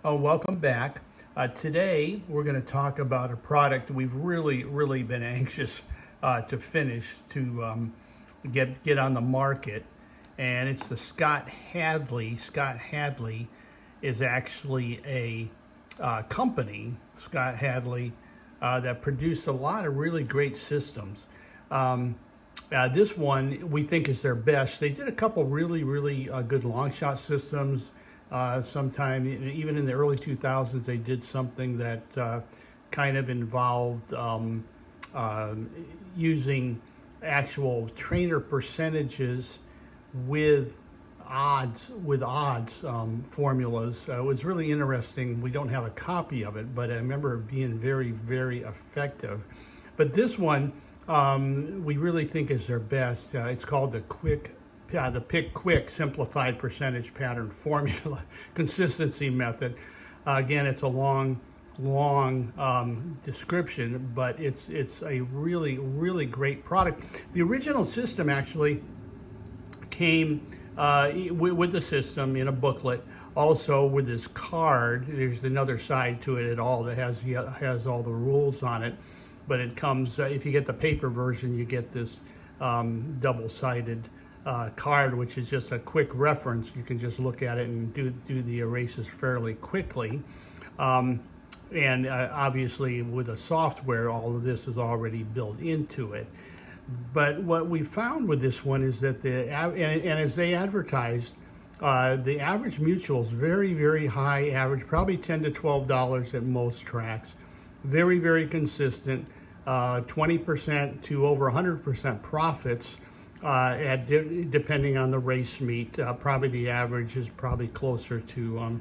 Welcome back. Today we're going to talk about a product we've really been anxious to finish to get on the market, and it's the Scott Hadley. Scott Hadley is actually a company, Scott Hadley, that produced a lot of really great systems. This one we think is their best. They did a couple really good long shot systems. Sometime, even in the early 2000s, they did something that kind of involved using actual trainer percentages with odds formulas. It was really interesting. We don't have a copy of it, but I remember it being very effective. But this one we really think is their best. It's called the Pick Quick Simplified Percentage Pattern Formula Consistency Method. Again, it's a long description, but it's a really great product. The original system actually came with the system in a booklet, also with this card. There's another side to it at all that has all the rules on it, but it comes, if you get the paper version, you get this double-sided card, which is just a quick reference. You can just look at it and do the erasers fairly quickly. And obviously with the software, all of this is already built into it. But what we found with this one is that and as they advertised, the average mutual is very high average, probably $10 to $12 at most tracks. Very consistent, 20% to over 100% profits. Depending on the race meet, probably the average is probably closer to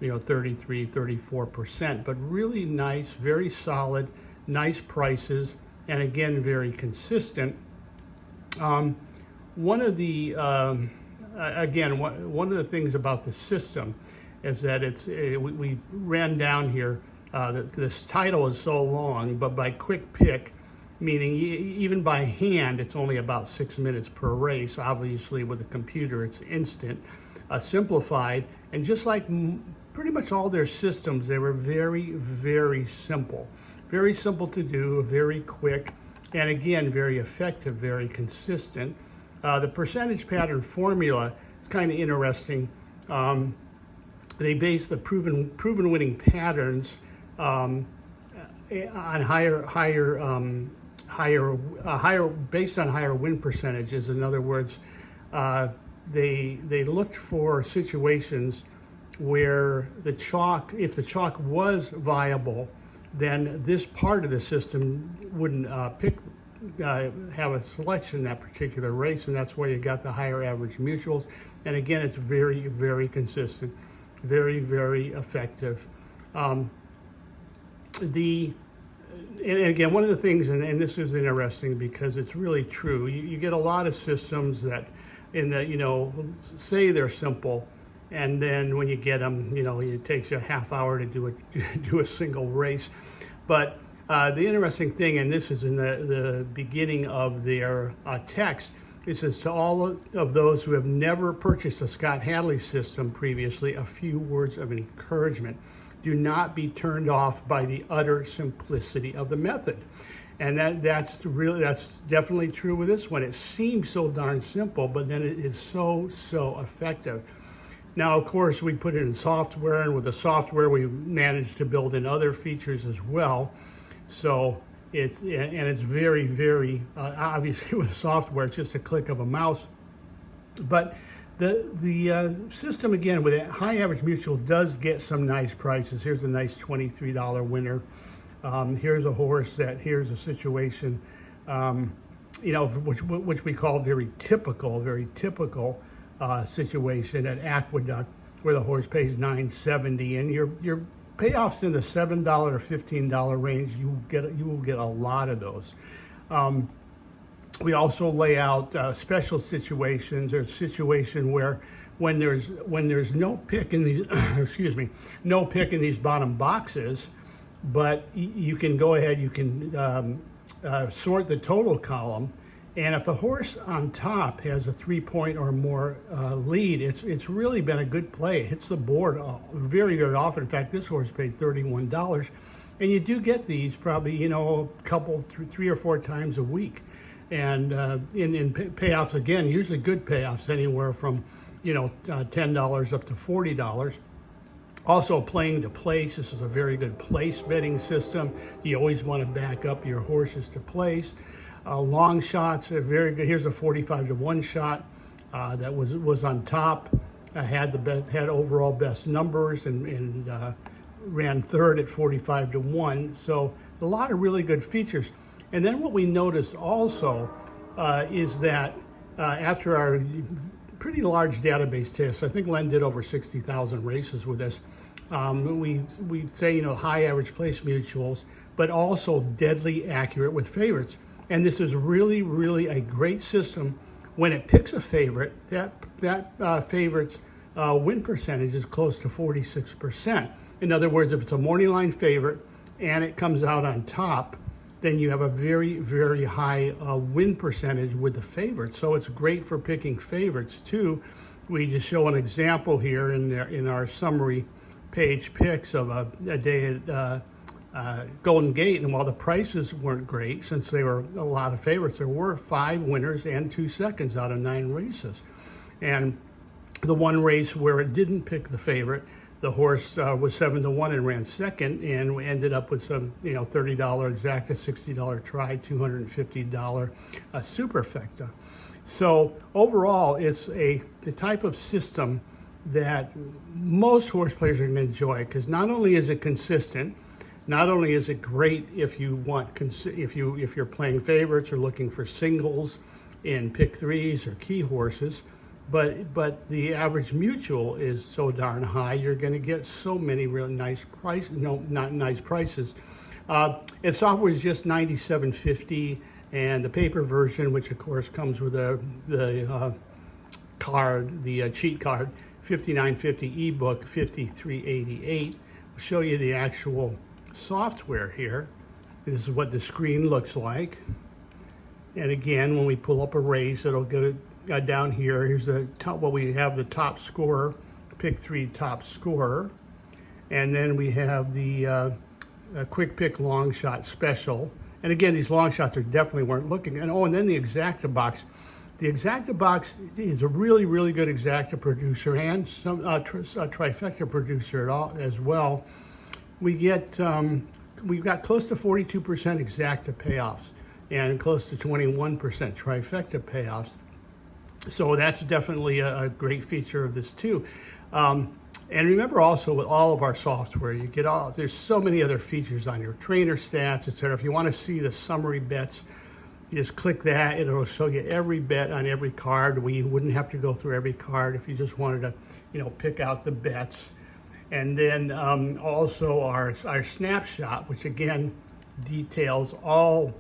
33-34%, but really nice, very solid, nice prices, and again very consistent. One of the things about the system is that we ran down here. This title is so long, but by quick pick, meaning even by hand, it's only about 6 minutes per race. Obviously, with a computer, it's instant. Simplified, and just like pretty much all their systems, they were very simple. Very simple to do, very quick, and again, very effective, very consistent. The percentage pattern formula is kind of interesting. They base the proven winning patterns on based on higher win percentages. In other words, they looked for situations where if the chalk was viable, then this part of the system wouldn't have a selection in that particular race, and that's why you got the higher average mutuals. And again, it's very consistent, very effective. And again, one of the things, and this is interesting because it's really true, you get a lot of systems that say they're simple, and then when you get them, it takes you a half hour to do a single race. But the interesting thing, and this is in the beginning of their text, it says, to all of those who have never purchased a Scott Hadley system previously, a few words of encouragement. Do not be turned off by the utter simplicity of the method. And that's definitely true with this one. It seems so darn simple, but then it is so effective. Now, of course, we put it in software, and with the software, we managed to build in other features as well. So it's very obviously with software, it's just a click of a mouse. But the system, again, with a high average mutual, does get some nice prices. Here's a nice $23 winner. Here's a horse here's a situation, which we call very typical situation at Aqueduct, where the horse pays $9.70, and your payoffs in the $7 or $15 range. You will get a lot of those. We also lay out special situations, or a situation where when there's no pick in these no pick in these bottom boxes, but you can go ahead, you can sort the total column, And if the horse on top has a 3-point or more lead, it's really been a good play. It hits the board very, very often. In fact, this horse paid $31. And you do get these probably, you know, a couple, 3 or 4 times a week. And in payoffs, again, usually good payoffs, anywhere from, you know, $10 up to $40. Also playing to place. This is a very good place betting system. You always want to back up your horses to place. Long shots are very good. Here's a 45-to-1 shot that was on top. Had overall best numbers and ran third at 45-to-1. So a lot of really good features. And then what we noticed also is that after our pretty large database test, I think Len did over 60,000 races with us. We say, you know, high average place mutuals, but also deadly accurate with favorites. And this is really, really a great system. When it picks a favorite, that favorite's win percentage is close to 46%. In other words, if it's a morning line favorite and it comes out on top, then you have a very, very high win percentage with the favorite. So it's great for picking favorites too. We just show an example here in our summary page picks of a day at Golden Gate, and while the prices weren't great, since they were a lot of favorites, there were 5 winners and 2 seconds out of 9 races. And the one race where it didn't pick the favorite, the horse was 7-to-1 and ran second, and we ended up with some, you know, $30 exacta, $60 try, $250 superfecta. So overall, it's the type of system that most horse players are going to enjoy, because not only is it consistent, not only is it great if you want, if you're playing favorites or looking for singles in pick 3s or key horses, but the average mutual is so darn high, you're going to get so many really nice prices. No, not nice prices. And software is just $97.50, and the paper version, which of course comes with the card, the cheat card, $59.50, ebook $53.88. We'll show you the actual software here. This is what the screen looks like. And again, when we pull up a race, it'll go down here. Here's the top. Well, we have the top scorer, pick 3 top scorer, and then we have the quick pick long shot special. And again, these long shots are definitely weren't looking. And and then the exacta box. The exacta box is a really, really good exacta producer and some trifecta producer as well. We've got close to 42% exacta payoffs and close to 21% trifecta payoffs. So that's definitely a great feature of this too. And remember also, with all of our software, you get there's so many other features on your trainer stats, etc. If you want to see the summary bets, you just click that. It'll show you every bet on every card. We wouldn't have to go through every card if you just wanted to, you know, pick out the bets. And then also our snapshot, which again details all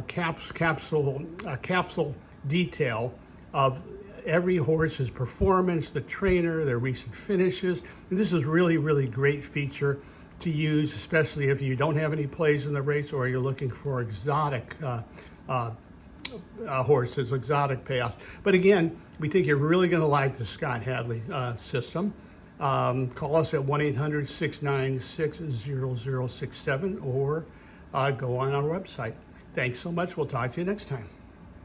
capsule detail of every horse's performance, the trainer, their recent finishes. And this is really, really great feature to use, especially if you don't have any plays in the race or you're looking for exotic horses, exotic payoffs. But again, we think you're really going to like the Scott Hadley system. Call us at 1-800-696-0067 or go on our website. Thanks so much. We'll talk to you next time.